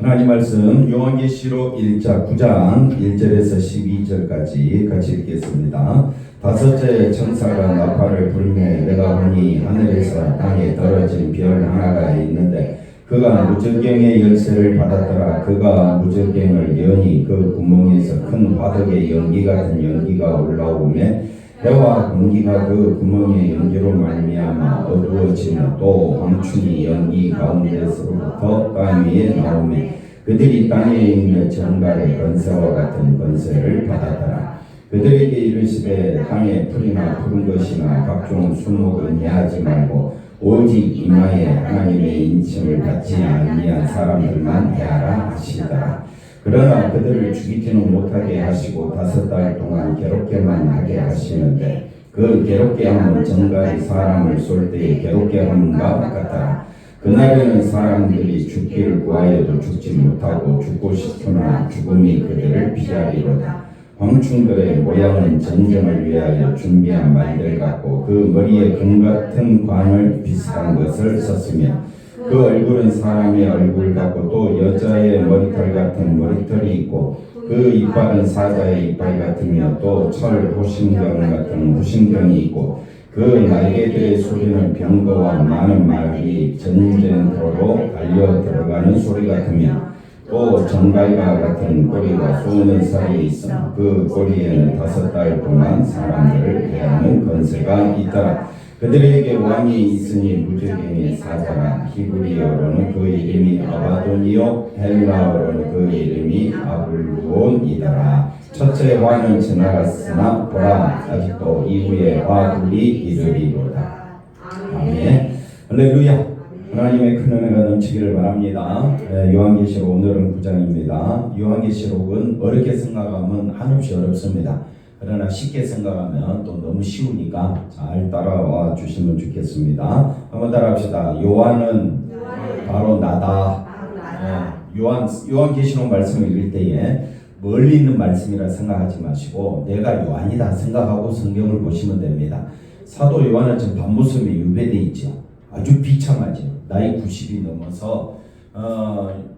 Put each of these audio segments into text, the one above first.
하나님 말씀 요한계시록 1장 9장 1절에서 12절까지 같이 읽겠습니다. 다섯째 천사가 나팔을 불매 내가 보니 하늘에서 땅에 떨어진 별 하나가 있는데 그가 무저갱의 열쇠를 받았더라. 그가 무저갱을 여니 그 구멍에서 큰 화덕의 연기 같은 연기가 올라오매 해와 공기가 그 구멍의 연기로 말미암아 어두워지며 또 황충이 연기 가운데서부터 땅 위에 나오매 그들이 땅에 있는 정갈의 권세와 같은 권세를 받았더라. 그들에게 이르시되 땅에 풀이나 푸른 것이나 각종 수목은 해하지 말고 오직 이마에 하나님의 인침을 받지 아니한 사람들만 해하라 하시더라. 그러나 그들을 죽이지는 못하게 하시고 5달 동안 괴롭게만 하게 하시는데 그 괴롭게 함은 정갈이 사람을 쏠 때의 괴롭게 함과 같더라. 그날에는 사람들이 죽기를 구하여도 죽지 못하고 죽고 싶으나 죽음이 그들을 피하리로다. 황충들의 모양은 전쟁을 위하여 준비한 말들 같고 그 머리에 금 같은 관을 비슷한 것을 썼으며 그 얼굴은 사람의 얼굴 같고 또 여자의 머리털 같은 머리털이 있고 그 이빨은 사자의 이빨 같으며 또 철 호신경 같은 호신경이 있고 그 날개들의 소리는 병거와 많은 말이 전쟁터로 달려 들어가는 소리 같으며 또 정갈과 같은 꼬리가 쏘는 살이 있어 그 꼬리에는 5달 동안 사람들을 해하는 권세가 있더라. 그들에게 왕이 있으니 무저갱의 사자라. 히브리어로는 그 이름이 아바돈이요 헬라어로는 그 이름이 아블론이더라. 첫째 화는 지나갔으나 보라 아직도 이후에 화둘이 이르리로다. 아멘. 할렐루야. 하나님의 큰 은혜가 넘치기를 바랍니다. 요한계시록 오늘은 9장입니다. 요한계시록은 어렵게 생각하면 한없이 어렵습니다. 그러나 쉽게 생각하면 또 너무 쉬우니까 잘 따라와 주시면 좋겠습니다. 한번 따라합시다. 요한은 바로 나다. 요한계시록 말씀을 읽을 때에 멀리 있는 말씀이라 생각하지 마시고 내가 요한이다 생각하고 성경을 보시면 됩니다. 사도 요한은 지금 밤모섬에 유배되어 있죠. 아주 비참하죠. 나이 90이 넘어서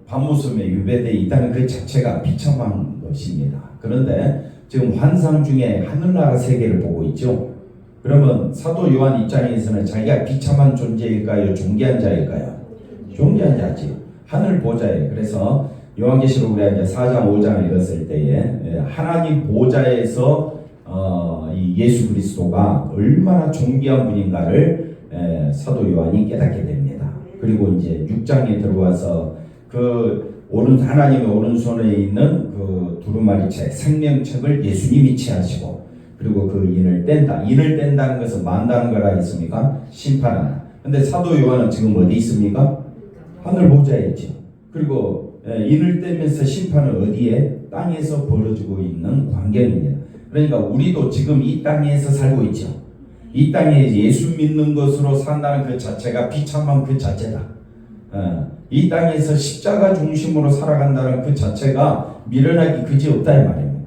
밤모섬에 유배되어 있다는 그 자체가 비참한 것입니다. 그런데 지금 환상 중에 하늘나라 세계를 보고 있죠. 그러면 사도 요한 입장에서는 자기가 비참한 존재일까요? 존귀한 자일까요? 존귀한 자지. 하늘 보좌에. 그래서 요한계시록 우리가 이제 4장 5장을 읽었을 때에 하나님 보좌에서 이 예수 그리스도가 얼마나 존귀한 분인가를 사도 요한이 깨닫게 됩니다. 그리고 이제 6장에 들어와서 그 하나님의 오른손에 있는 그 두루마리 책, 생명책을 예수님이 취하시고 그리고 그 인을 뗀다. 인을 뗀다는 것은 만다는 거라 했습니까? 심판한다. 근데 사도 요한은 지금 어디 있습니까? 하늘 보좌에 있죠. 그리고 인을 떼면서 심판은 어디에? 땅에서 벌어지고 있는 관계입니다. 그러니까 우리도 지금 이 땅에서 살고 있죠. 이 땅에 예수 믿는 것으로 산다는 그 자체가 비참한 그 자체다. 이 땅에서 십자가 중심으로 살아간다는 그 자체가 미련하기 그지없다 이 말입니다.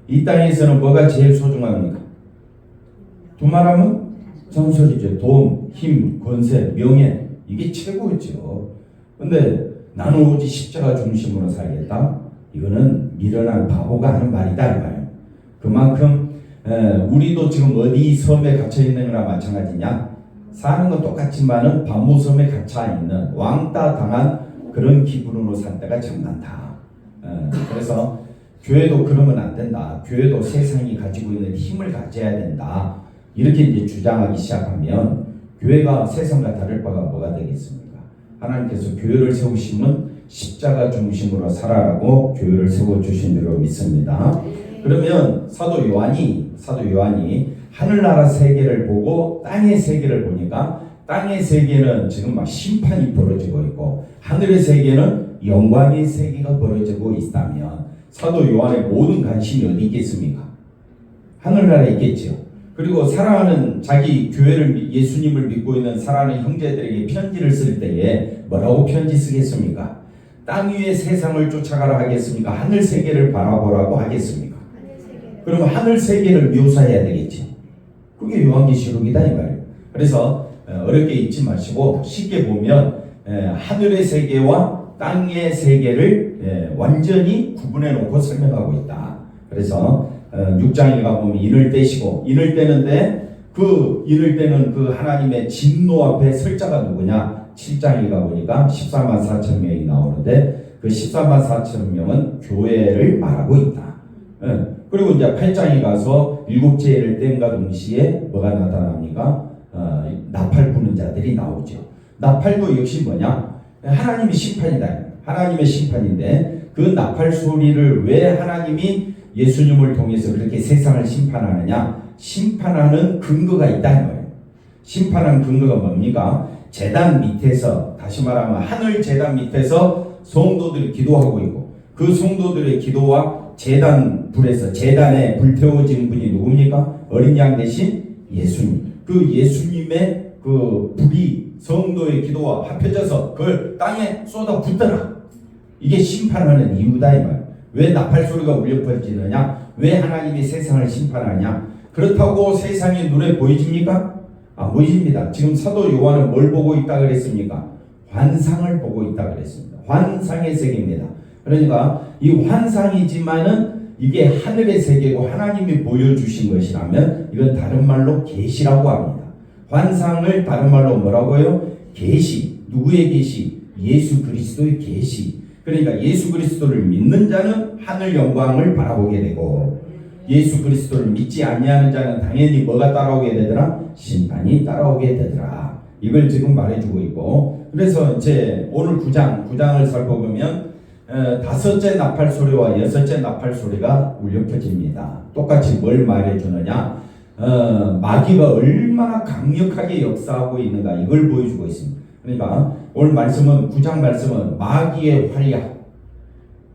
이 땅에서는 뭐가 제일 소중합니까? 두 말하면 전설이죠. 돈, 힘, 권세, 명예 이게 최고죠. 근데 나는 오직 십자가 중심으로 살겠다. 이거는 미련한 바보가 하는 말이다 이 말이에요. 그만큼 우리도 지금 어디 섬에 갇혀 있는 거나 마찬가지냐? 사는 건 똑같지만은 밤모섬에 갇혀 있는 왕따 당한 그런 기분으로 살 때가 참 많다. 그래서 교회도 그러면 안 된다. 교회도 세상이 가지고 있는 힘을 가져야 된다. 이렇게 이제 주장하기 시작하면 교회가 세상과 다를 바가 뭐가 되겠습니까? 하나님께서 교회를 세우시면 십자가 중심으로 살아라고 교회를 세워주신 줄로 믿습니다. 그러면 사도 요한이 하늘나라 세계를 보고 땅의 세계를 보니까 땅의 세계는 지금 막 심판이 벌어지고 있고 하늘의 세계는 영광의 세계가 벌어지고 있다면 사도 요한의 모든 관심이 어디 있겠습니까? 하늘나라에 있겠죠. 그리고 사랑하는 자기 교회를 예수님을 믿고 있는 사랑하는 형제들에게 편지를 쓸 때에 뭐라고 편지 쓰겠습니까? 땅 위의 세상을 쫓아가라 하겠습니까? 하늘 세계를 바라보라고 하겠습니까? 그러면 하늘 세계를 묘사해야 되겠지. 그게 요한계시록이다 이 말이에요. 그래서 어렵게 읽지 마시고 쉽게 보면 하늘의 세계와 땅의 세계를 완전히 구분해 놓고 설명하고 있다. 그래서 6장에 가보면 인을 떼시고, 인을 떼는데 그 인을 떼는 그 하나님의 진노 앞에 설 자가 누구냐? 7장에 가보니까 14만 4천 명이 나오는데 그 14만 4천 명은 교회를 말하고 있다. 그리고 이제 8장에 가서 일곱째를 뗀과 동시에 뭐가 나타납니까? 나팔 부는 자들이 나오죠. 나팔도 역시 뭐냐? 하나님의 심판이다. 하나님의 심판인데 그 나팔 소리를 왜 하나님이 예수님을 통해서 그렇게 세상을 심판하느냐? 심판하는 근거가 있다 이 말이에요. 심판하는 근거가 뭡니까? 제단 밑에서, 다시 말하면 하늘 제단 밑에서 성도들이 기도하고 있고, 그 성도들의 기도와 제단 불에서, 제단에 불태워진 분이 누굽니까? 어린 양 대신 예수님. 그 예수님의 그 불이 성도의 기도와 합해져서 그걸 땅에 쏟아 붓더라. 이게 심판하는 이유다 이 말. 왜 나팔 소리가 울려 퍼지느냐? 왜 하나님이 세상을 심판하냐? 그렇다고 세상이 눈에 보이십니까? 보이십니다. 지금 사도 요한은 뭘 보고 있다 그랬습니까? 환상을 보고 있다 그랬습니다. 환상의 세계입니다. 그러니까 이 환상이지만은 이게 하늘의 세계고 하나님이 보여주신 것이라면 이건 다른 말로 계시라고 합니다. 환상을 다른 말로 뭐라고요? 계시. 누구의 계시? 예수 그리스도의 계시. 그러니까 예수 그리스도를 믿는 자는 하늘 영광을 바라보게 되고, 예수 그리스도를 믿지 아니하는 자는 당연히 뭐가 따라오게 되더라? 심판이 따라오게 되더라. 이걸 지금 말해주고 있고, 그래서 이제 오늘 9장을 살펴보면 다섯째 나팔 소리와 여섯째 나팔 소리가 울려 퍼집니다. 똑같이 뭘 말해주느냐? 마귀가 얼마나 강력하게 역사하고 있는가 이걸 보여주고 있습니다. 그러니까 오늘 말씀은 9장 말씀은 마귀의 활약,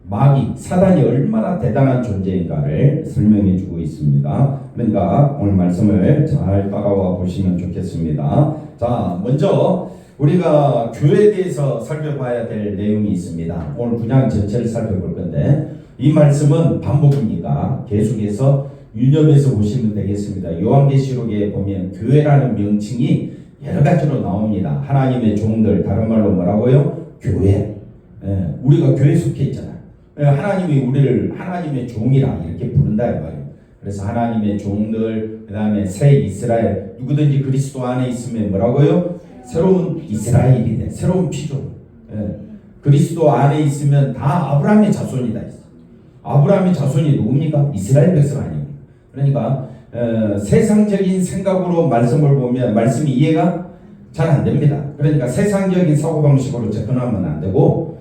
마귀, 사단이 얼마나 대단한 존재인가를 설명해 주고 있습니다. 그러니까 오늘 말씀을 잘 따라와 보시면 좋겠습니다. 자, 먼저 우리가 교회에 대해서 살펴봐야 될 내용이 있습니다. 오늘 9장 전체를 살펴볼 건데 이 말씀은 반복입니다. 계속해서 유념해서 보시면 되겠습니다. 요한계시록에 보면 교회라는 명칭이 여러 가지로 나옵니다. 하나님의 종들, 다른 말로 뭐라고요? 교회. 우리가 교회 속해 있잖아요. 하나님이 우리를 하나님의 종이라 이렇게 부른다 이 말이에요. 그래서 하나님의 종들, 그 다음에 새 이스라엘, 누구든지 그리스도 안에 있으면 뭐라고요? 새로운 이스라엘이 돼. 새로운 피조. 그리스도 안에 있으면 다 아브라함의 자손이다. 아브라함의 자손이 누굽니까? 이스라엘 백성 아닙니까? 그러니까 세상적인 생각으로 말씀을 보면 말씀이 이해가 잘 안 됩니다. 그러니까 세상적인 사고방식으로 접근하면 안 되고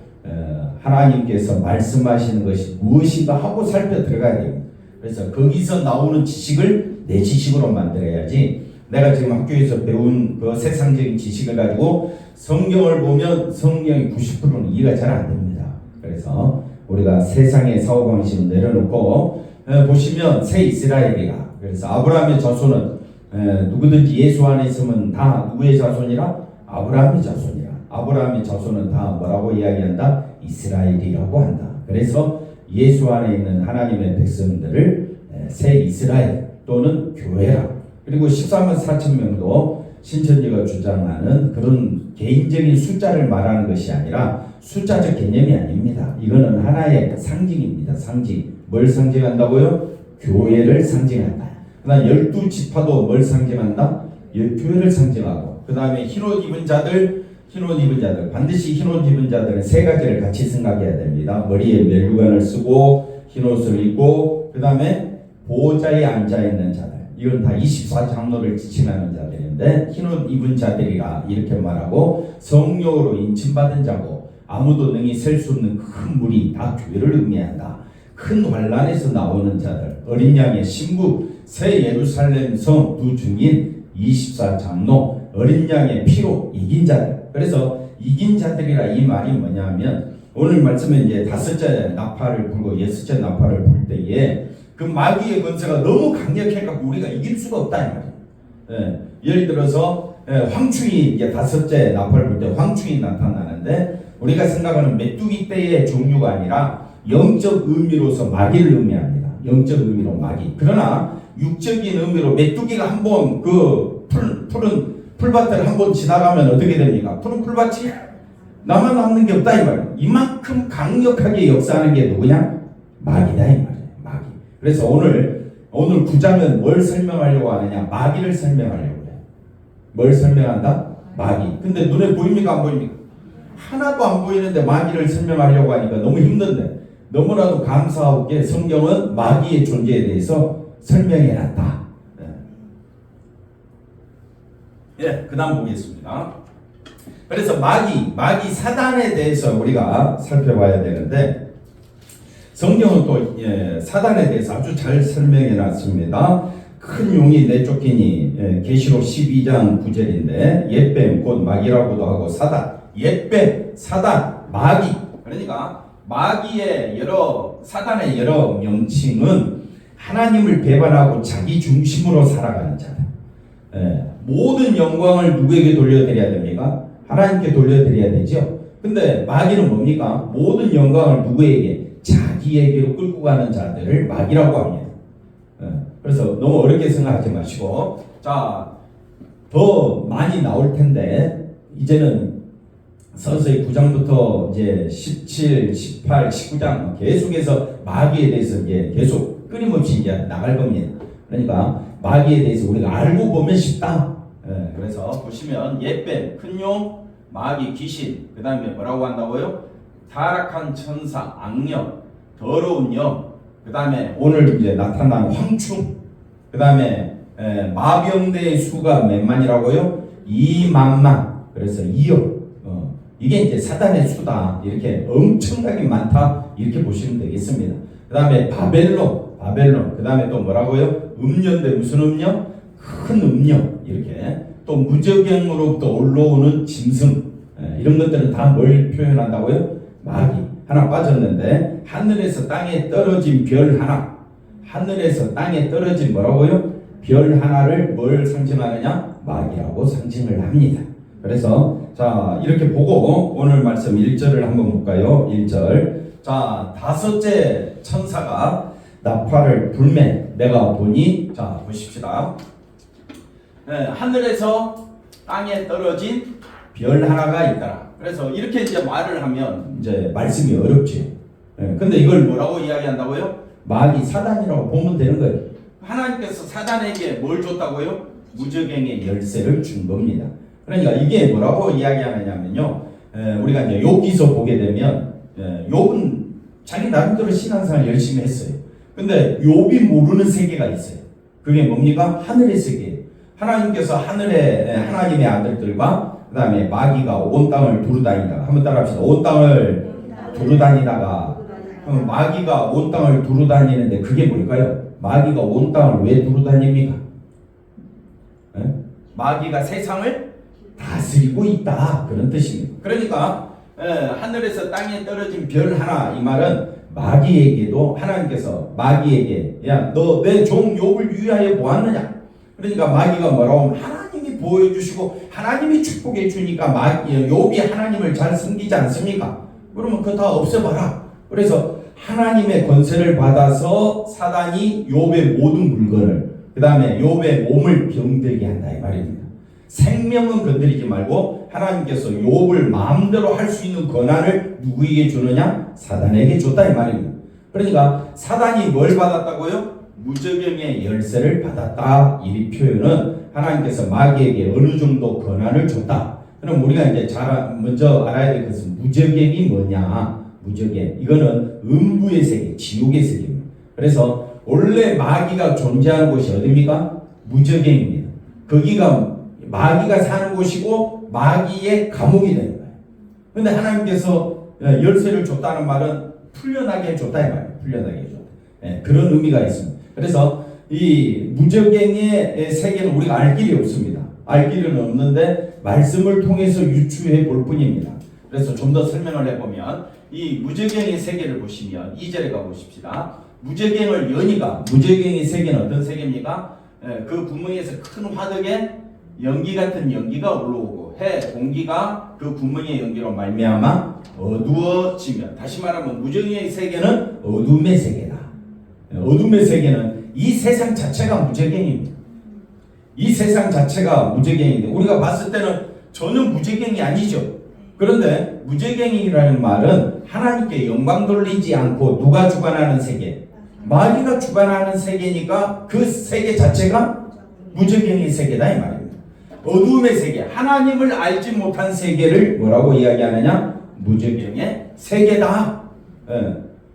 하나님께서 말씀하시는 것이 무엇인가 하고 살펴 들어가야 됩니다. 그래서 거기서 나오는 지식을 내 지식으로 만들어야지, 내가 지금 학교에서 배운 그 세상적인 지식을 가지고 성경을 보면 성경의 90%는 이해가 잘 안 됩니다. 그래서 우리가 세상의 사고방식을 내려놓고 보시면 새 이스라엘이라. 그래서 아브라함의 자손은 누구든지 예수 안에 있으면 다 누구의 자손이라? 아브라함의 자손이라. 아브라함의 자손은 다 뭐라고 이야기한다? 이스라엘이라고 한다. 그래서 예수 안에 있는 하나님의 백성들을 새 이스라엘 또는 교회라. 그리고 14만 4천 명도 신천지가 주장하는 그런 개인적인 숫자를 말하는 것이 아니라 숫자적 개념이 아닙니다. 이거는 하나의 상징입니다. 상징. 뭘 상징한다고요? 교회를 상징한다. 그 다음 12지파도 뭘 상징한다? 교회를 상징하고, 그 다음에 흰옷 입은 자들, 반드시 흰옷 입은 자들은 세 가지를 같이 생각해야 됩니다. 머리에 멜루간을 쓰고 흰옷을 입고, 그 다음에 보호자에 앉아있는 자들, 이건 다 24장로를 지칭하는 자들인데 흰옷 입은 자들이라 이렇게 말하고, 성령으로 인침받은 자고 아무도 능히 셀 수 없는 큰 물이 다 교회를 의미한다. 큰 환란에서 나오는 자들, 어린 양의 신부, 새 예루살렘 성 두 증인, 24장로, 어린 양의 피로 이긴 자들. 그래서 이긴 자들이라 이 말이 뭐냐면, 오늘 말씀에 이제 다섯째 나팔을 불고 여섯째 나팔을 불 때에 그 마귀의 권세가 너무 강력해갖고 우리가 이길 수가 없다 이 말이에요. 예를 들어서 황충이 이제 다섯째 나팔을 불 때 황충이 나타나는데, 우리가 생각하는 메뚜기 떼의 종류가 아니라 영적 의미로서 마귀를 의미합니다. 영적 의미로 마귀. 그러나 육적인 의미로 메뚜기가 한번 그 푸른 풀밭을 한번 지나가면 어떻게 됩니까? 푸른 풀밭이 나만 남는 게 없다 이 말이에요. 이만큼 강력하게 역사하는 게 누구냐? 마귀다 이 말이에요. 마귀. 그래서 오늘 9장은 뭘 설명하려고 하느냐? 마귀를 설명하려고 해요. 뭘 설명한다? 마귀. 근데 눈에 보입니까 안 보입니까? 하나도 안 보이는데 마귀를 설명하려고 하니까 너무 힘든데, 너무나도 감사하고 게 성경은 마귀의 존재에 대해서 설명해놨다. 그 다음 보겠습니다. 그래서 마귀 사단에 대해서 우리가 살펴봐야 되는데, 성경은 또 사단에 대해서 아주 잘 설명해 놨습니다. 큰 용이 내쫓기니, 계시록 12장 9절인데 옛뱀 곧 마귀라고도 하고 사단, 옛뱀, 사단, 마귀. 그러니까 사단의 여러 명칭은 하나님을 배반하고 자기 중심으로 살아가는 자다. 모든 영광을 누구에게 돌려드려야 됩니까? 하나님께 돌려드려야 되죠. 근데 마귀는 뭡니까? 모든 영광을 누구에게? 자기에게로 끌고 가는 자들을 마귀라고 합니다. 그래서 너무 어렵게 생각하지 마시고, 자, 더 많이 나올 텐데, 이제는 서서히 9장부터 이제 17, 18, 19장 계속해서 마귀에 대해서 이제 계속 끊임없이 이제 나갈 겁니다. 그러니까 마귀에 대해서 우리가 알고 보면 쉽다. 그래서 보시면 옛뱀, 큰 용, 마귀, 귀신, 그 다음에 뭐라고 한다고요? 타락한 천사, 악령, 더러운 영, 그 다음에 오늘 이제 나타난 황충, 그 다음에 마병대의 수가 몇 만이라고요? 2만만. 그래서 2억. 이게 이제 사단의 수다. 이렇게 엄청나게 많다. 이렇게 보시면 되겠습니다. 그 다음에 바벨론. 그 다음에 또 뭐라고요? 음녀인데 무슨 음녀? 큰 음녀. 이렇게. 또 무저갱으로부터 올라오는 짐승. 이런 것들은 다 뭘 표현한다고요? 마귀. 하나 빠졌는데, 하늘에서 땅에 떨어진 별 하나. 하늘에서 땅에 떨어진 뭐라고요? 별 하나를 뭘 상징하느냐? 마귀라고 상징을 합니다. 그래서 자, 이렇게 보고 오늘 말씀 1절을 한번 볼까요? 1절. 자, 다섯째 천사가 나팔을 불매 내가 보니, 자 보십시다. 하늘에서 땅에 떨어진 별 하나가 있더라. 그래서 이렇게 이제 말을 하면 이제 말씀이 어렵죠. 근데 이걸 뭐라고 이야기한다고요? 마귀, 사단이라고 보면 되는 거예요. 하나님께서 사단에게 뭘 줬다고요? 무저갱의 열쇠를 준 겁니다. 그러니까 이게 뭐라고 이야기하느냐면요. 우리가 이제 욥기서 보게 되면 욥은 자기 나름대로 신앙생활 열심히 했어요. 근데 욥이 모르는 세계가 있어요. 그게 뭡니까? 하늘의 세계. 하나님께서 하늘에 하나님의 아들들과 그 다음에 마귀가 온 땅을 두루다니다가, 한번 따라합시다. 온 땅을 두루다니다가, 그럼 마귀가 온 땅을 두루다니는데 그게 뭘까요? 마귀가 온 땅을 왜 두루다닙니까? 마귀가 세상을 다스리고 있다. 그런 뜻입니다. 그러니까 하늘에서 땅에 떨어진 별 하나, 이 말은 마귀에게도 하나님께서 마귀에게, 야, 너 내 종 욥을 위하여 보았느냐? 그러니까 마귀가 뭐라고 하면 하나님이 보여주시고 하나님이 축복해 주니까 욥이 하나님을 잘 섬기지 않습니까? 그러면 그거 다 없애봐라. 그래서 하나님의 권세를 받아서 사단이 욥의 모든 물건을, 그 다음에 욥의 몸을 병들게 한다 이 말입니다. 생명은 건드리지 말고 하나님께서 욥을 마음대로 할 수 있는 권한을 누구에게 주느냐? 사단에게 줬다 이 말입니다. 그러니까 사단이 뭘 받았다고요? 무저갱의 열쇠를 받았다. 이 표현은 하나님께서 마귀에게 어느 정도 권한을 줬다. 그럼 우리가 이제 먼저 알아야 될 것은 무저갱이 뭐냐? 무저갱. 이거는 음부의 세계, 지옥의 세계입니다. 그래서 원래 마귀가 존재하는 곳이 어디입니까? 무저갱입니다. 거기가 마귀가 사는 곳이고 마귀의 감옥이 되는 거예요. 근데 하나님께서 열쇠를 줬다는 말은 풀려나게 해줬다 이 말이에요. 풀려나게 해줬다. 그런 의미가 있습니다. 그래서 이 무저갱의 세계는 우리가 알 길이 없습니다. 알 길은 없는데 말씀을 통해서 유추해 볼 뿐입니다. 그래서 좀 더 설명을 해보면 이 무저갱의 세계를 보시면 2절에 가보십시다. 무저갱을 여니가, 무저갱의 세계는 어떤 세계입니까? 그 구멍에서 큰 화덕에 연기 같은 연기가 올라오고 해, 공기가 그 구멍의 연기로 말미암아 어두워지면, 다시 말하면 무저갱의 세계는 어둠의 세계다. 어둠의 세계는 이 세상 자체가 무저갱입니다. 이 세상 자체가 무저갱인데 우리가 봤을 때는 전혀 무저갱이 아니죠. 그런데 무저갱이라는 말은 하나님께 영광 돌리지 않고 누가 주관하는 세계? 마귀가 주관하는 세계니까 그 세계 자체가 무저갱의 세계다 이 말입니다. 어둠의 세계, 하나님을 알지 못한 세계를 뭐라고 이야기하느냐? 무저갱의 세계다.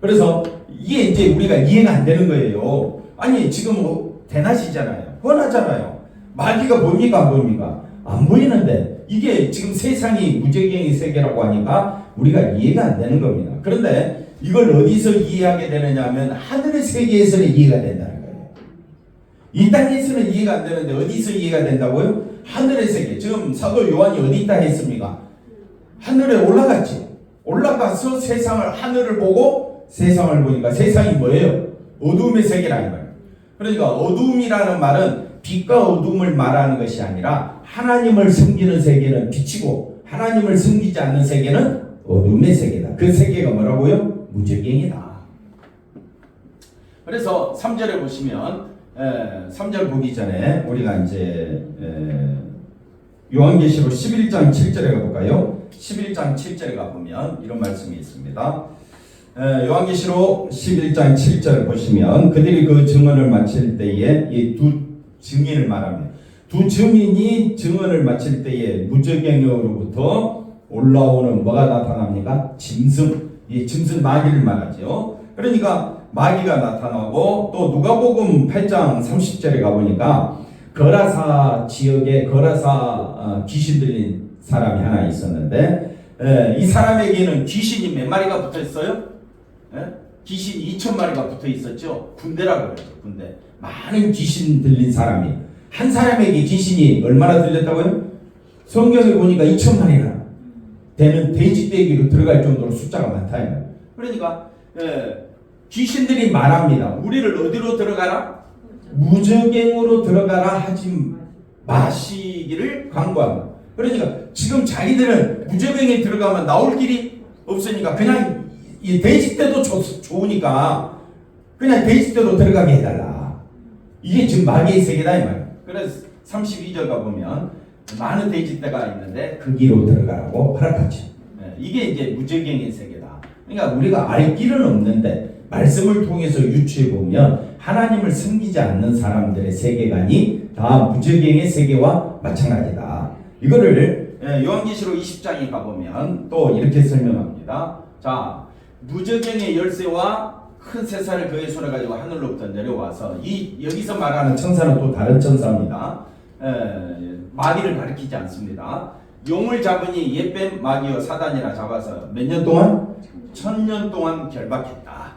그래서 이게 이제 우리가 이해가 안 되는 거예요. 아니 지금 대낮이잖아요. 뻔하잖아요. 마귀가 보입니까 안 보입니까? 안 보이는데 이게 지금 세상이 무저갱의 세계라고 하니까 우리가 이해가 안 되는 겁니다. 그런데 이걸 어디서 이해하게 되느냐 하면 하늘의 세계에서는 이해가 된다는 거예요. 이 땅에서는 이해가 안 되는데 어디서 이해가 된다고요? 하늘의 세계. 지금 사도 요한이 어디 있다 했습니까? 하늘에 올라갔지. 올라가서 세상을 하늘을 보고 세상을 보니까 세상이 뭐예요? 어둠의 세계라는 거예요. 그러니까 어둠이라는 말은 빛과 어둠을 말하는 것이 아니라 하나님을 섬기는 세계는 빛이고 하나님을 섬기지 않는 세계는 어둠의 세계다. 그 세계가 뭐라고요? 무저갱이다. 그래서 3절에 보시면 3절 보기 전에 우리가 이제 요한계시록 11장 7절에 가볼까요? 11장 7절에 가보면 이런 말씀이 있습니다. 요한계시록 11장 7절 보시면 그들이 그 증언을 마칠 때에 이 두 증인을 말합니다. 두 증인이 증언을 마칠 때에 무저갱으로부터 올라오는 뭐가 나타납니까? 짐승. 이 짐승 마귀를 말하죠. 그러니까 마귀가 나타나고 또 누가복음 8장 30절에 가보니까 거라사 지역에 거라사 귀신 들린 사람이 하나 있었는데 이 사람에게는 귀신이 몇 마리가 붙어 있어요? 귀신 2,000마리가 붙어 있었죠. 군대라고 그러죠. 군대. 많은 귀신 들린 사람이 한 사람에게 귀신이 얼마나 들렸다고요? 성경에 보니까 2,000마리나 되는 돼지떼기로 들어갈 정도로 숫자가 많다. 그러니까 귀신들이 말합니다. 우리를 어디로 들어가라? 무저갱으로 들어가라 하지 마시기를 광고합니다. 그러니까 지금 자기들은 무저갱에 들어가면 나올 길이 없으니까 그냥 이 돼지떼도 좋으니까 그냥 돼지떼로 들어가게 해달라. 이게 지금 마귀의 세계다 이 말이에요. 그래서 32절 가보면 많은 돼지떼가 있는데 그 길로 들어가라고 허락하죠. 이게 이제 무저갱의 세계다. 그러니까 우리가 알 길은 없는데 말씀을 통해서 유추해 보면 하나님을 섬기지 않는 사람들의 세계관이 다 무저갱의 세계와 마찬가지다. 이거를 요한계시록 20장에 가보면 또 이렇게 설명합니다. 자, 무저갱의 열쇠와 큰 쇠사를 그의 손에 가지고 하늘로부터 내려와서 여기서 말하는 천사는 또 다른 천사입니다. 마귀를 가리키지 않습니다. 용을 잡으니 옛뱀 마귀와 사단이라 잡아서 몇 년 동안? 1000년 동안 결박했다.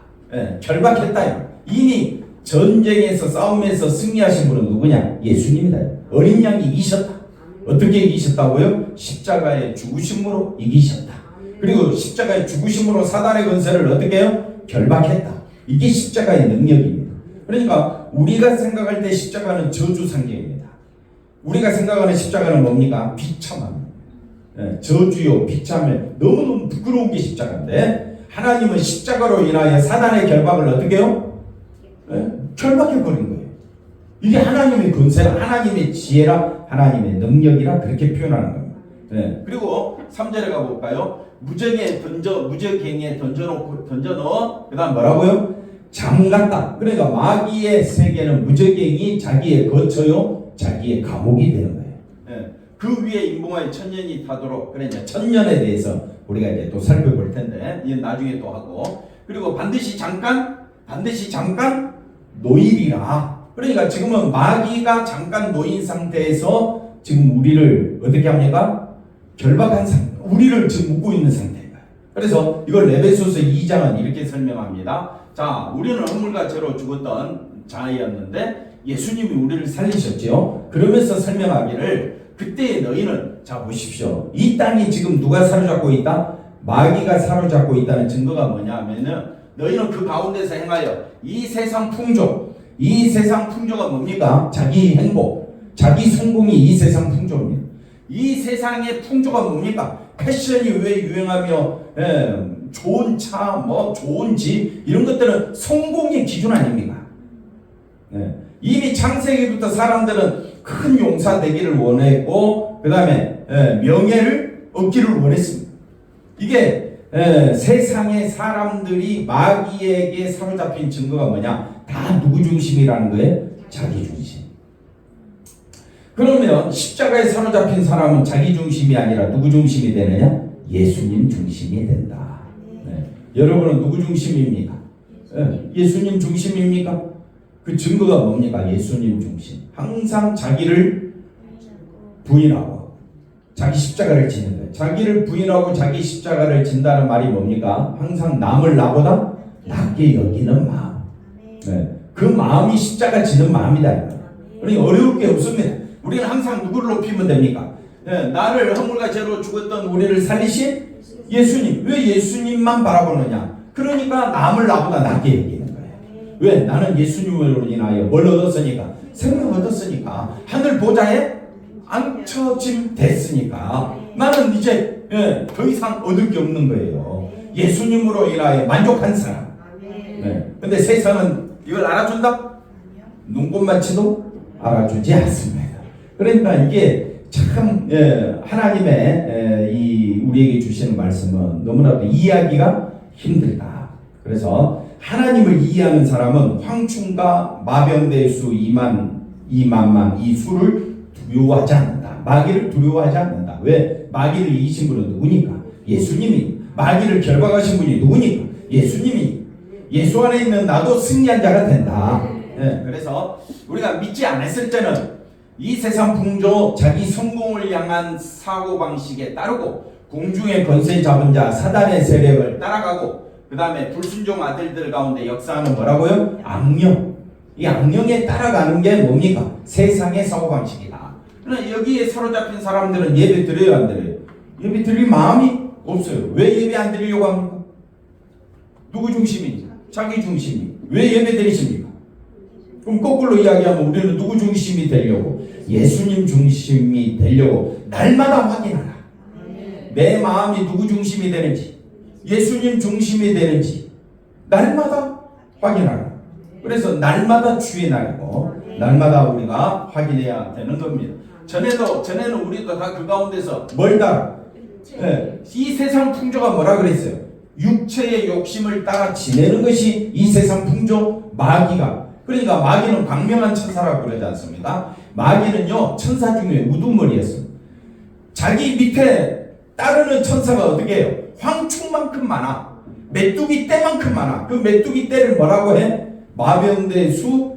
결박했다. 이미 전쟁에서 싸움에서 승리하신 분은 누구냐? 예수님이다. 어린 양이 이기셨다. 어떻게 이기셨다고요? 십자가의 죽으심으로 이기셨다. 그리고 십자가의 죽으심으로 사단의 권세를 어떻게 해요? 결박했다. 이게 십자가의 능력입니다. 그러니까 우리가 생각할 때 십자가는 저주 상징입니다. 우리가 생각하는 십자가는 뭡니까? 비참함. 저주요, 비참해. 너무너무 부끄러운 게 십자가인데 하나님은 십자가로 인하여 사단의 결박을 어떻게 해요? 결박해버린 거예요. 이게 하나님의 권세라, 하나님의 지혜라, 하나님의 능력이라 그렇게 표현하는 겁니다. 그리고 3절에 가볼까요? 무저갱에 던져넣어 그 다음 뭐라고요? 장갔다. 그러니까 마귀의 세계는 무저갱이 자기의 거처요 자기의 감옥이 되는 거예요. 그 위에 인봉하여 1000년이 타도록. 그래 이제 1000년에 대해서 우리가 이제 또 살펴볼 텐데 이건 나중에 또 하고. 그리고 반드시 잠깐 노일이라. 그러니까 지금은 마귀가 잠깐 노인 상태에서 지금 우리를 어떻게 합니까? 결박한 상태. 우리를 지금 묶고 있는 상태입니다. 그래서 이걸 에베소서 2장은 이렇게 설명합니다. 자, 우리는 허물과 죄로 죽었던 자였는데 예수님이 우리를 살리셨죠. 그러면서 설명하기를 그때의 너희는 자 보십시오. 이 땅이 지금 누가 사로잡고 있다? 마귀가 사로잡고 있다는 증거가 뭐냐 하면은 너희는 그 가운데서 행하여 이 세상 풍조가 뭡니까? 자기 행복, 자기 성공이 이 세상 풍조입니다. 이 세상의 풍조가 뭡니까? 패션이 왜 유행하며 좋은 차, 좋은 집 이런 것들은 성공의 기준 아닙니까? 이미 창세기부터 사람들은 큰 용사 되기를 원했고 그 다음에 명예를 얻기를 원했습니다. 이게 세상의 사람들이 마귀에게 사로잡힌 증거가 뭐냐? 다 누구 중심이라는 거예요? 자기 중심. 그러면 십자가에 사로잡힌 사람은 자기 중심이 아니라 누구 중심이 되느냐? 예수님 중심이 된다. 네. 여러분은 누구 중심입니까? 예수님 중심입니까? 그 증거가 뭡니까? 예수님 중심. 항상 자기를 부인하고 자기 십자가를 지는 거예요. 자기를 부인하고 자기 십자가를 진다는 말이 뭡니까? 항상 남을 나보다 낮게 여기는 마음. 네. 그 마음이 십자가 지는 마음이다. 그러니 어려울 게 없습니다. 우리는 항상 누구를 높이면 됩니까? 네. 나를 허물과 죄로 죽었던 우리를 살리신 예수님. 왜 예수님만 바라보느냐? 그러니까 남을 나보다 낮게 여기는 거예요. 왜? 나는 예수님으로 인하여 뭘 얻었으니까? 생명 얻었으니까. 하늘 보좌에 앉혀짐 됐으니까 나는 이제 더 이상 얻을 게 없는 거예요. 예수님으로 인하여 만족한 사람. 네. 근데 세상은 이걸 알아준다? 눈꽃만치도 알아주지 않습니다. 그러니까 이게 참 하나님의 이 우리에게 주시는 말씀은 너무나도 이해하기가 힘들다. 그래서 하나님을 이해하는 사람은 황충과 마병대수 2만만 이 수를 두려워하지 않는다. 마귀를 두려워하지 않는다. 왜? 마귀를 이기신 분은 누구니까? 예수님이. 마귀를 결박하신 분이 누구니까? 예수님이. 예수 안에 있는 나도 승리한 자가 된다. 네, 그래서 우리가 믿지 않았을 때는 이 세상 풍조, 자기 성공을 향한 사고방식에 따르고 공중의 권세 잡은 자 사단의 세력을 따라가고 그 다음에 불순종 아들들 가운데 역사하는 뭐라고요? 악령. 이 악령에 따라가는 게 뭡니까? 세상의 사고방식이다. 그러나 여기에 사로잡힌 사람들은 예배 드려요, 안 드려요? 예배 드릴 마음이 없어요. 왜 예배 안 드리려고 합니까? 누구 중심이니? 자기 중심이. 왜 예배 드리십니까? 그럼 거꾸로 이야기하면 우리는 누구 중심이 되려고? 예수님 중심이 되려고 날마다 확인하라. 내 마음이 누구 중심이 되는지, 예수님 중심이 되는지 날마다 확인하라. 그래서 날마다 주의 날이고 날마다 우리가 확인해야 되는 겁니다. 전에는 우리도 다 그 가운데서 멀다. 네. 이 세상 풍조가 뭐라 그랬어요? 육체의 욕심을 따라 지내는 것이 이 세상 풍조 마귀가. 그러니까 마귀는 광명한 천사라고 그러지 않습니까? 마귀는요 천사 중에 우두머리였어요. 자기 밑에 따르는 천사가 어떻게 해요? 황충만큼 많아. 메뚜기 떼만큼 많아. 그 메뚜기 떼를 뭐라고 해? 마병대수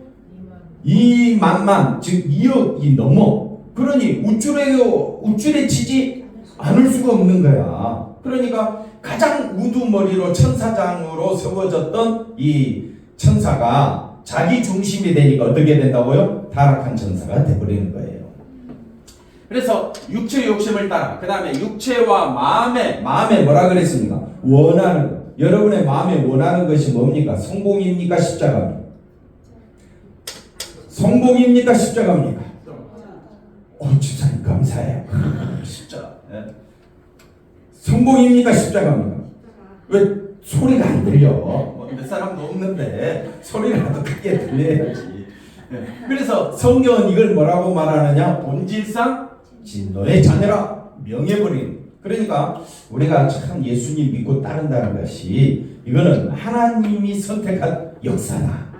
2만만, 즉 2억이 넘어. 그러니 우쭐에 치지 않을 수가 없는 거야. 그러니까 가장 우두머리로 천사장으로 세워졌던 이 천사가 자기 중심이 되니까 어떻게 된다고요? 타락한 천사가 되어버리는 거예요. 그래서 육체의 욕심을 따라 그 다음에 육체와 마음에 뭐라 그랬습니까? 원하는 것. 여러분의 마음에 원하는 것이 뭡니까? 성공입니까? 십자가입니까? 성공입니까? 십자가입니까? 집사님 감사해요. 십자가. 네. 성공입니까? 십자가입니까? 왜 소리가 안 들려? 몇 사람도 없는데 소리라도 크게 들려야지. 네. 그래서 성경은 이걸 뭐라고 말하느냐? 본질상 진노의 자녀라 명해버린. 그러니까 우리가 참 예수님 믿고 따른다는 것이 이거는 하나님이 선택한 역사다.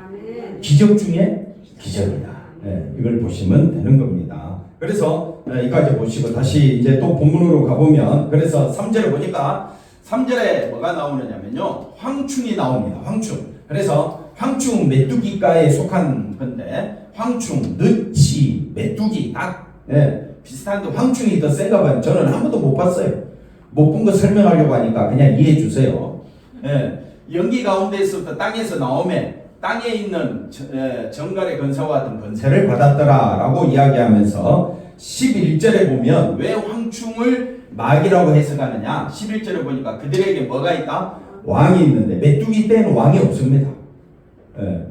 기적 중에 기적이다. 네, 이걸 보시면 되는 겁니다. 그래서 여기까지 보시고 다시 이제 또 본문으로 가보면 그래서 3절에 보니까 3절에 뭐가 나오느냐면요. 황충이 나옵니다. 황충. 그래서 황충은 메뚜기과에 속한 건데 황충, 느치, 메뚜기 다 비슷한데 황충이 더 센가 봐요. 저는 한 번도 못 봤어요. 못 본 거 설명하려고 하니까 그냥 이해해 주세요. 연기 가운데에서부터 땅에서 나오면 땅에 있는 정갈의 건사와 같은 건세를 받았더라라고 이야기하면서 11절에 보면 왜 황충을 마귀라고 해석하느냐? 11절에 보니까 그들에게 뭐가 있다? 왕이 있는데 메뚜기 때는 왕이 없습니다.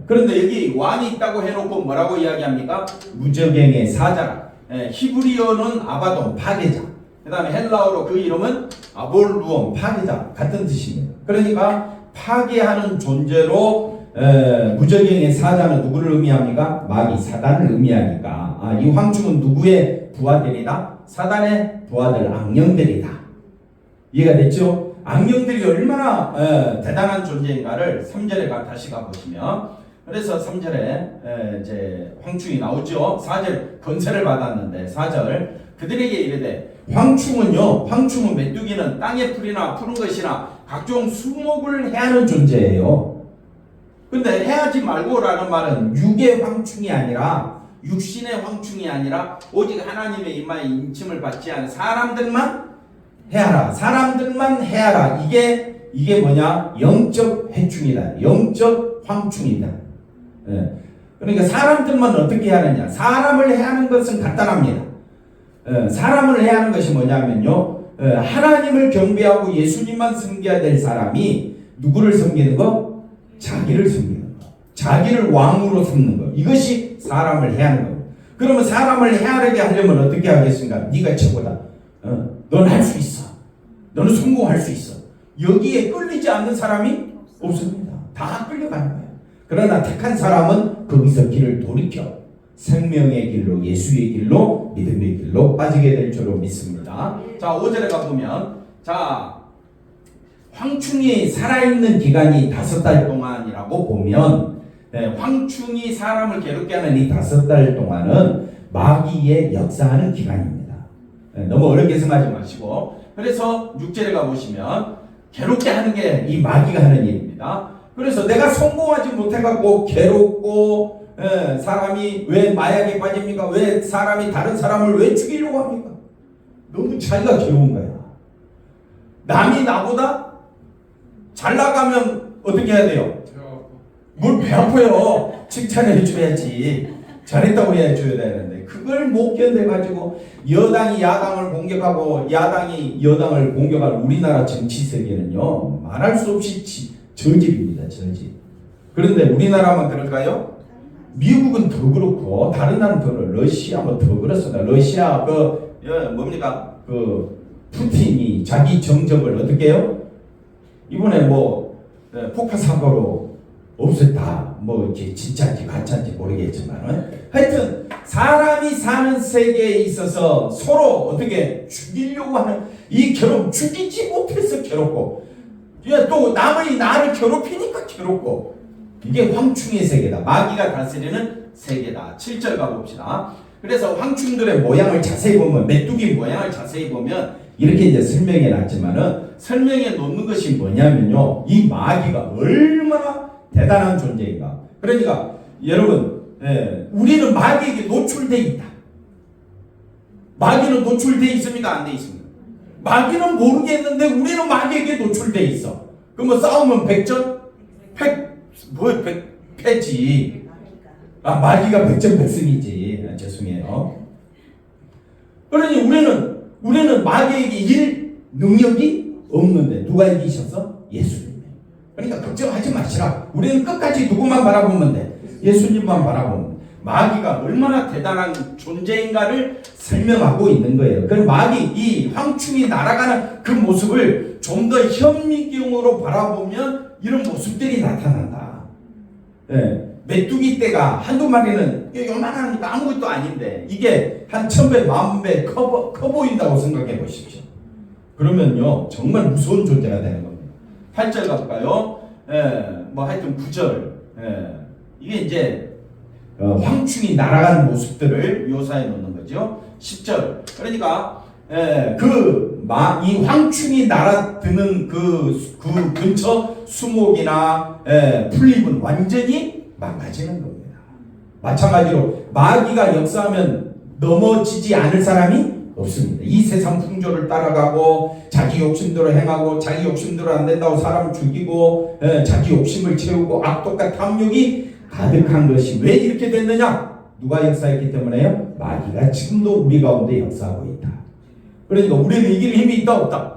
그런데 여기 왕이 있다고 해놓고 뭐라고 이야기합니까? 무적행의 사자. 히브리어는 아바돈 파괴자. 그 다음에 헬라어로 그 이름은 아볼루온 파괴자 같은 뜻입니다. 그러니까 파괴하는 존재로 무적행의 사자는 누구를 의미합니까? 마귀 사단을 의미하니까 이 황충은 누구의 부하들이다? 사단의 부하들 악령들이다. 이해가 됐죠? 악령들이 얼마나 대단한 존재인가를 3절에 다시 가보시면, 그래서 3절에 이제 황충이 나오죠. 4절 건세를 받았는데 4절 그들에게 이르되 황충은 메뚜기는 땅의 풀이나 푸른 것이나 각종 수목을 해하는 존재예요. 근데 해하지 말고라는 말은 육의 황충이 아니라 육신의 황충이 아니라 오직 하나님의 임하에 인침을 받지 않은 사람들만 해하라. 사람들만 해하라. 이게 뭐냐? 영적 해충이다. 영적 황충이다. 예. 그러니까 사람들만 어떻게 하느냐? 사람을 해하는 것은 간단합니다. 사람을 해하는 것이 뭐냐면요, 하나님을 경배하고 예수님만 섬겨야 될 사람이 누구를 섬기는 거? 자기를 섬기는 거. 자기를 왕으로 삼는 거. 이것이 사람을 해하는 거. 그러면 사람을 해하게 하려면 어떻게 하겠습니까? 네가 최고다. 넌 할 수 있어. 너는 성공할 수 있어. 여기에 끌리지 않는 사람이 없습니다. 다 끌려가는 거예요. 그러나 택한 사람은 거기서 길을 돌이켜 생명의 길로, 예수의 길로, 믿음의 길로 빠지게 될 줄로 믿습니다. 자, 5절에 가보면, 자, 황충이 살아있는 기간이 5달 동안이라고 보면, 황충이 사람을 괴롭게 하는 이 5달 동안은 마귀의 역사하는 기간입니다. 너무 어렵게 생각하지 마시고, 그래서 6절에 가보시면 괴롭게 하는 게 이 마귀가 하는 일입니다. 그래서 내가 성공하지 못해갖고 괴롭고, 사람이 왜 마약에 빠집니까? 왜 사람이 다른 사람을 왜 죽이려고 합니까? 너무 자기가 괴로운 거야. 남이 나보다 잘 나가면 어떻게 해야 돼요? 뭘 배 아파요. 칭찬해 줘야지. 잘했다고 해줘야 되는데 그걸 못 견뎌가지고 여당이 야당을 공격하고 야당이 여당을 공격할 우리나라 정치 세계는요, 말할 수 없이 저집입니다. 저집. 그런데 우리나라만 그럴까요? 미국은 더 그렇고 다른 나라는 더 러시아 뭐 더 그렇습니다. 러시아 뭡니까? 푸틴이 자기 정적을 어떻게 해요? 이번에 뭐 폭파 사고로 없었다. 뭐 이렇게 진짜인지 가짜인지 모르겠지만은 하여튼 사람이 사는 세계에 있어서 서로 어떻게 죽이려고 하는 이 괴롭, 죽이지 못해서 괴롭고, 또 남의 나를 괴롭히니까 괴롭고, 이게 황충의 세계다. 마귀가 다스리는 세계다. 7절 가봅시다. 그래서 황충들의 모양을 자세히 보면, 메뚜기 모양을 자세히 보면 이렇게 이제 설명해 놨지만은, 설명해 놓는 것이 뭐냐면요, 이 마귀가 얼마나 대단한 존재인가. 그러니까 여러분, 우리는 마귀에게 노출되어 있다. 마귀는 노출되어 있습니까? 안 되어 있습니까? 마귀는 모르겠는데 우리는 마귀에게 노출되어 있어. 그럼 뭐 싸우면 100전? 패지. 마귀가 100전 100승이지. 죄송해요. 그러니 우리는 마귀에게 이길 능력이 없는데 누가 이기셨어? 예수님. 그러니까 걱정하지 마시라. 우리는 끝까지 누구만 바라보면 돼? 예수님만 바라보면 돼. 마귀가 얼마나 대단한 존재인가를 설명하고 있는 거예요. 그럼 이 황충이 날아가는 그 모습을 좀 더 현미경으로 바라보면 이런 모습들이 나타난다. 메뚜기 떼가 한두 마리는 요만하니까 아무것도 아닌데 이게 한 1000배, 10,000배 커 보인다고 생각해 보십시오. 그러면요, 정말 무서운 존재가 되는 겁니다. 8절 가볼까요? 뭐 하여튼 9절. 이게 이제 황충이 날아가는 모습들을 묘사해 놓는 거죠. 10절. 그러니까 이 황충이 날아드는 그 근처 수목이나 풀잎은 완전히 망가지는 겁니다. 마찬가지로 마귀가 역사하면 넘어지지 않을 사람이 없습니다. 이 세상 풍조를 따라가고 자기 욕심대로 행하고 자기 욕심대로 안 된다고 사람을 죽이고 자기 욕심을 채우고 악독과 탐욕이 가득한 것이 왜 이렇게 됐느냐? 누가 역사했기 때문에요? 마귀가 지금도 우리 가운데 역사하고 있다. 그러니까 우리는 이길 힘이 있다 없다?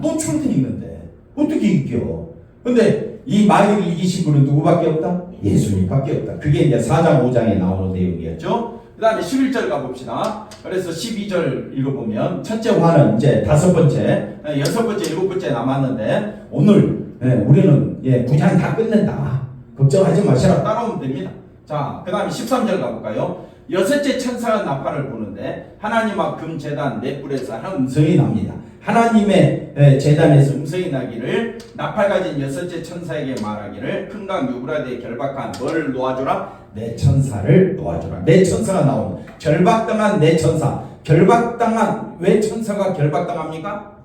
노출돼 있는데 어떻게 이겨? 근데 이 마귀를 이기신 분은 누구밖에 없다? 예수님밖에 없다. 그게 이제 4장 5장에 나오는 내용이었죠. 그 다음에 11절 가봅시다. 그래서 12절 읽어보면 첫째 화는 이제 5번째, 6번째, 7번째 남았는데 오늘 우리는 부장 다 끝낸다. 걱정하지 마시라. 따라오면 됩니다. 자, 그 다음에 13절 가볼까요? 여섯째 천사가 나팔을 부는데 하나님 앞 금제단 넷불에서 한 음성이 납니다. 하나님의 제단에서 음성이 나기를 나팔 가진 여섯째 천사에게 말하기를 큰 강 유브라데에 결박한 뭘 놓아주라? 내 천사를 놓아주라. 내 천사가 나오는 결박당한 내 천사. 결박당한 왜 천사가 결박당합니까?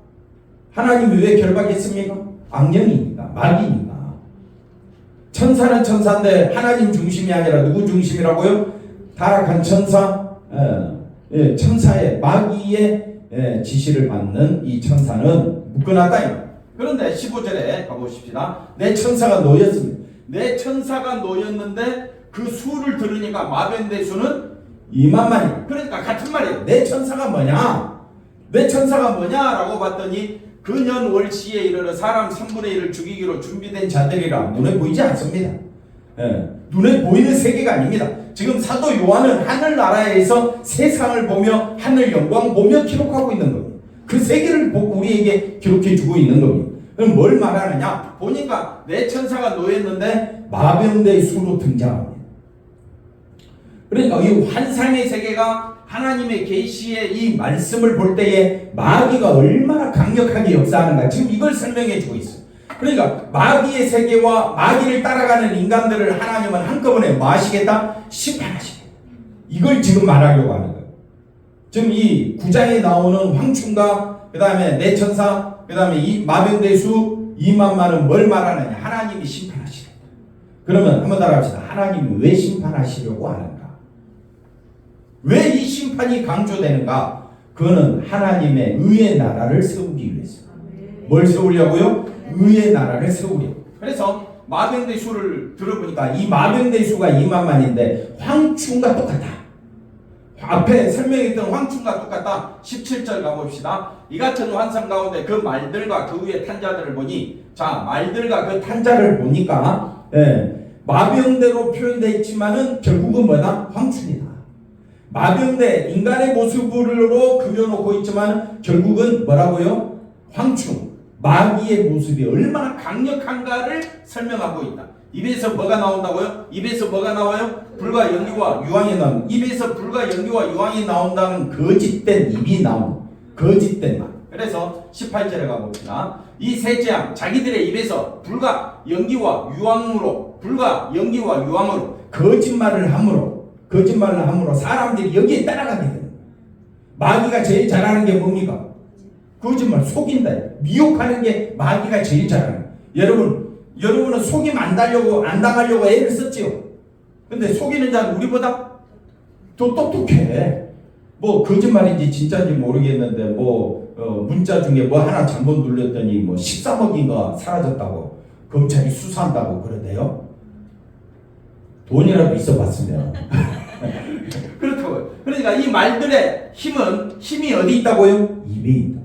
하나님이 왜 결박했습니까? 악령이니까 마귀니까. 천사는 천사인데 하나님 중심이 아니라 누구 중심이라고요? 타락한 천사, 천사의 마귀의 지시를 받는 이 천사는 묶어놨다. 그런데 15절에 가보십시다. 내 천사가 놓였습니다. 내 천사가 놓였는데 그 수를 들으니까 마병대 수는 2만만이에요. 그러니까 같은 말이에요. 내 천사가 뭐냐? 내 천사가 뭐냐라고 봤더니 그년 월시에 이르러 사람 3분의 1을 죽이기로 준비된 자들이라. 눈에 보이지 않습니다. 눈에 보이는 세계가 아닙니다. 지금 사도 요한은 하늘나라에서 세상을 보며 하늘 영광 보며 기록하고 있는 겁니다. 그 세계를 보고 우리에게 기록해 주고 있는 겁니다. 그럼 뭘 말하느냐? 보니까 내 천사가 놓였는데 마병대의 수로 등장합니다. 그러니까 이 환상의 세계가 하나님의 계시의 이 말씀을 볼 때에 마귀가 얼마나 강력하게 역사하는가 지금 이걸 설명해 주고 있어요. 그러니까 마귀의 세계와 마귀를 따라가는 인간들을 하나님은 한꺼번에 뭐 하시겠다? 심판하시겠다. 이걸 지금 말하려고 하는 거예요. 지금 이 9장에 나오는 황충과 그 다음에 내 천사 그 다음에 이 마병대수 2만만은 뭘 말하느냐? 하나님이 심판하시겠다. 그러면 한번 따라합시다. 하나님이 왜 심판하시려고 하는가? 왜 이 심판이 강조되는가? 그거는 하나님의 의의 나라를 세우기 위해서. 뭘 세우려고요? 의의 나라를 세우려고. 그래서 마병대수를 들어보니까 이 마병대수가 2만만인데 황충과 똑같다. 앞에 설명했던 황충과 똑같다. 17절 가봅시다. 이 같은 환상 가운데 그 말들과 그 위에 탄 자들을 보니, 자 말들과 그 탄 자를 보니까 마병대로 표현되어 있지만은 결국은 뭐다? 황충이다. 마병대 인간의 모습으로 그려놓고 있지만 결국은 뭐라고요? 황충 마귀의 모습이 얼마나 강력한가를 설명하고 있다. 입에서 뭐가 나온다고요? 입에서 뭐가 나와요? 불과 연기와 유황이 나오는, 입에서 불과 연기와 유황이 나온다는 거짓된 입이 나오는 거짓된 말. 그래서 18절에 가봅시다. 이 세 재앙 자기들의 입에서 불과 연기와 유황으로 거짓말을 함으로 사람들이 여기에 따라가게 됩니다. 마귀가 제일 잘하는 게 뭡니까? 거짓말, 속인다. 미혹하는 게 마귀가 제일 잘하는 거예요. 여러분은 속임 안 당하려고 애를 썼지요. 근데 속이는 자는 우리보다 더 똑똑해. 뭐 거짓말인지 진짜인지 모르겠는데 문자 중에 뭐 하나 잘못 눌렀더니 13억인가 사라졌다고 검찰이 수사한다고 그러대요. 돈이라도 있어 봤으면. 그렇다고요. 그러니까 이 말들의 힘이 어디 있다고요? 입에 있다.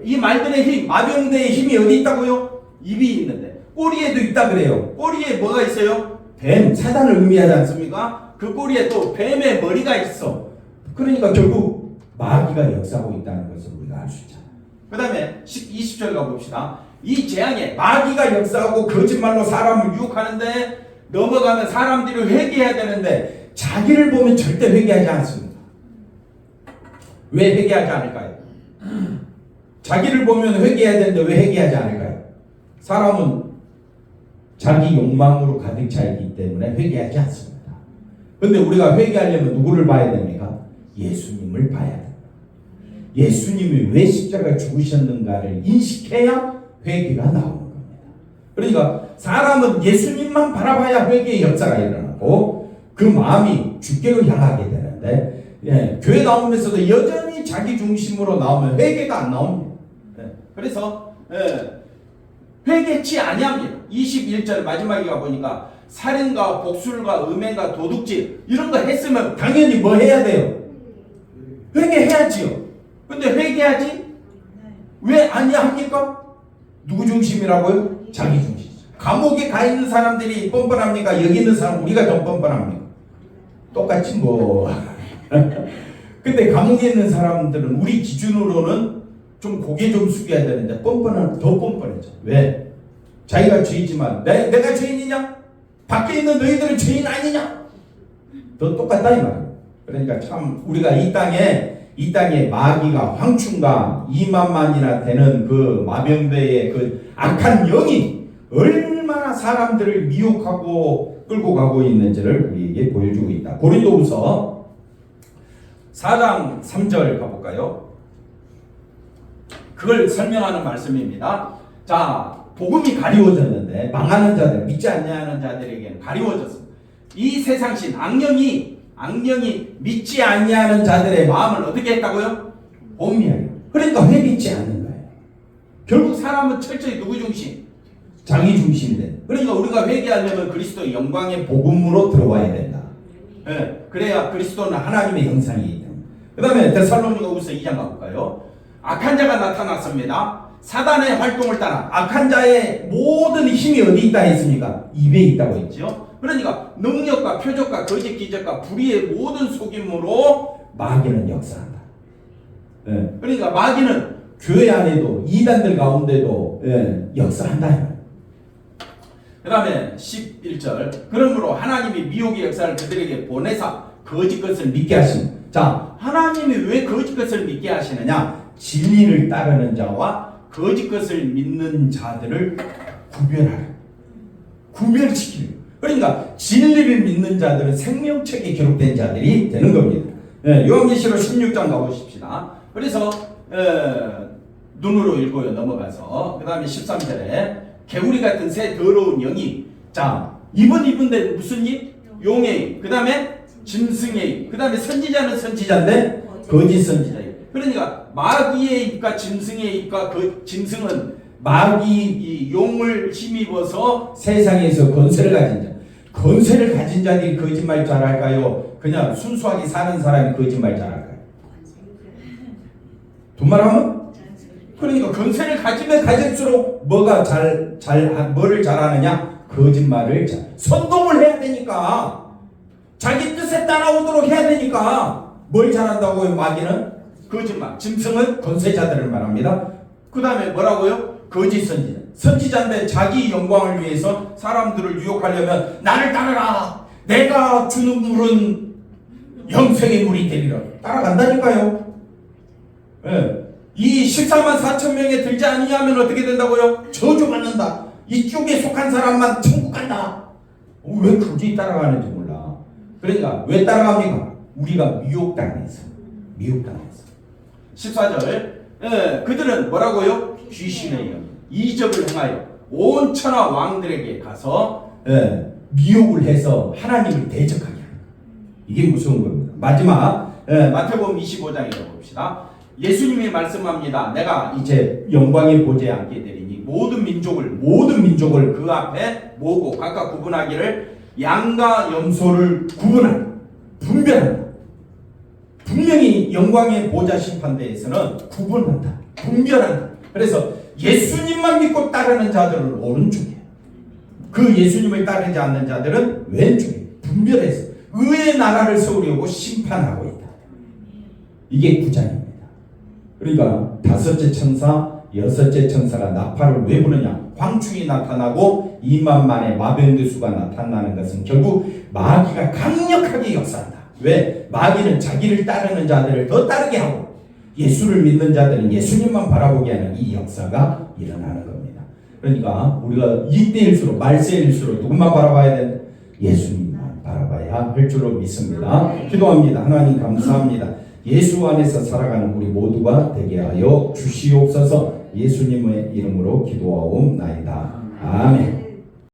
이 말들의 힘, 마병대의 힘이 어디 있다고요? 입이 있는데 꼬리에도 있다 그래요. 꼬리에 뭐가 있어요? 뱀, 사단을 의미하지 않습니까? 그 꼬리에 또 뱀의 머리가 있어. 그러니까 결국 마귀가 역사하고 있다는 것을 우리가 알 수 있잖아요. 그 다음에 20절 가봅시다. 이 재앙에 마귀가 역사하고 거짓말로 사람을 유혹하는데 넘어가면 사람들이 회개해야 되는데 자기를 보면 절대 회개하지 않습니다. 왜 회개하지 않을까요? 자기를 보면 회개해야 되는데 왜 회개하지 않을까요? 사람은 자기 욕망으로 가득 차 있기 때문에 회개하지 않습니다. 그런데 우리가 회개하려면 누구를 봐야 됩니까? 예수님을 봐야 됩니다. 예수님이 왜 십자가에 죽으셨는가를 인식해야 회개가 나오는 겁니다. 그러니까 사람은 예수님만 바라봐야 회개의 역사가 일어나고 그 마음이 주께로 향하게 되는데 교회 나오면서도 여전히 자기 중심으로 나오면 회개가 안 나옵니다. 그래서 회개치 아니합니다. 21절 마지막에 가보니까 살인과 복술과 음행과 도둑질 이런 거 했으면 당연히 뭐 해야 돼요? 회개해야지요. 근데 회개하지? 왜 아니야 합니까? 누구 중심이라고요? 자기 중심. 감옥에 가 있는 사람들이 뻔뻔합니까? 여기 있는 사람 우리가 더 뻔뻔합니까? 똑같이 뭐. 근데 감옥에 있는 사람들은 우리 기준으로는 좀 고개 좀 숙여야 되는데 더 뻔뻔해져. 왜? 자기가 죄이지만 내가 죄인이냐? 밖에 있는 너희들은 죄인 아니냐? 더 똑같다 이 말이에요. 그러니까 참 우리가 이 땅에 이 땅에 마귀가 황충과 2만만이나 되는 그 마병대의 그 악한 영이 얼마나 사람들을 미혹하고 끌고 가고 있는지를 우리에게 보여주고 있다. 고린도후서 4장 3절 가볼까요? 그걸 설명하는 말씀입니다. 자, 복음이 가리워졌는데 망하는 자들, 믿지 않냐는 자들에게는 가리워졌습니다. 이 세상신 악령이 믿지 않냐는 자들의 마음을 어떻게 했다고요? 혼미하게. 그러니까 왜 믿지 않는 거예요? 결국 사람은 철저히 누구 중심? 자기 중심인데. 그러니까 우리가 회개하려면 그리스도의 영광의 복음으로 들어와야 된다. 예, 그래야 그리스도는 하나님의 형상이기 때문에. 그 다음에 데살로니가후서 2장 가볼까요? 악한 자가 나타났습니다. 사단의 활동을 따라 악한 자의 모든 힘이 어디 있다 했습니까? 입에 있다고 했죠. 그러니까 능력과 표적과 거짓 기적과 불의의 모든 속임으로 마귀는 역사한다. 예, 그러니까 마귀는 교회 안에도 이단들 가운데도 역사한다. 그 다음에 11절 그러므로 하나님이 미혹의 역사를 그들에게 보내사 거짓 것을 믿게 하십니다. 자, 하나님이 왜 거짓 것을 믿게 하시느냐? 진리를 따르는 자와 거짓 것을 믿는 자들을 구별시키는. 그러니까 진리를 믿는 자들은 생명책에 기록된 자들이 되는 겁니다. 요한계시록 16장 가보십시다. 그래서 눈으로 읽고요 넘어가서 그 다음에 13절에 개구리 같은 새 더러운 영이, 자, 입은데 무슨 입? 용의 입. 그 다음에 짐승의 입. 그 다음에 선지자는 선지자인데 거짓 선지자예요. 그러니까 마귀의 입과 짐승의 입과 그 짐승은 마귀 이 용을 힘입어서 세상에서 권세를 가진 자. 권세를 가진 자들이 거짓말 잘할까요? 그냥 순수하게 사는 사람이 거짓말 잘할까요? 분말하면? 그러니까 권세를 가지면 가질수록 뭐가 뭐를 잘하느냐? 거짓말을 선동을 해야 되니까. 자기 뜻에 따라오도록 해야 되니까. 뭘 잘한다고요? 마귀는? 거짓말. 짐승은 권세자들을 말합니다. 그 다음에 뭐라고요? 거짓 선지자. 선지자인데 자기 영광을 위해서 사람들을 유혹하려면 나를 따르라. 내가 주는 물은 영생의 물이 되리라. 따라간다니까요. 예. 이 14만 4천 명에 들지 아니하면 어떻게 된다고요? 저주받는다. 이쪽에 속한 사람만 천국 간다. 왜 굳이 따라가는지 몰라. 그러니까 왜 따라갑니까? 우리가 미혹당해서. 14절 그들은 뭐라고요? 귀신의 영 이적을 행하여 온 천하 왕들에게 가서 미혹을 해서 하나님을 대적하게 하는 거예요. 이게 무서운 겁니다. 마지막 마태복음 25장이라고 봅시다. 예수님이 말씀합니다. 내가 이제 영광의 보좌에 앉게 되리니 모든 민족을 그 앞에 모으고 각각 구분하기를 양과 염소를 분별한다. 분명히 영광의 보좌 심판대에서는 구분한다. 분별한다. 그래서 예수님만 믿고 따르는 자들은 오른쪽에, 그 예수님을 따르지 않는 자들은 왼쪽에 분별해서 의의 나라를 세우려고 심판하고 있다. 이게 9장입니다. 그러니까 5째 천사, 6째 천사가 나팔을 왜 부느냐? 황충이 나타나고 2만만의 마병대수가 나타나는 것은 결국 마귀가 강력하게 역사한다. 왜? 마귀는 자기를 따르는 자들을 더 따르게 하고 예수를 믿는 자들은 예수님만 바라보게 하는 이 역사가 일어나는 겁니다. 그러니까 우리가 이때일수록 말세일수록 누구만 바라봐야 되는데 예수님만 바라봐야 할 줄로 믿습니다. 기도합니다. 하나님 감사합니다. 예수 안에서 살아가는 우리 모두가 되게 하여 주시옵소서. 예수님의 이름으로 기도하옵나이다. 아멘.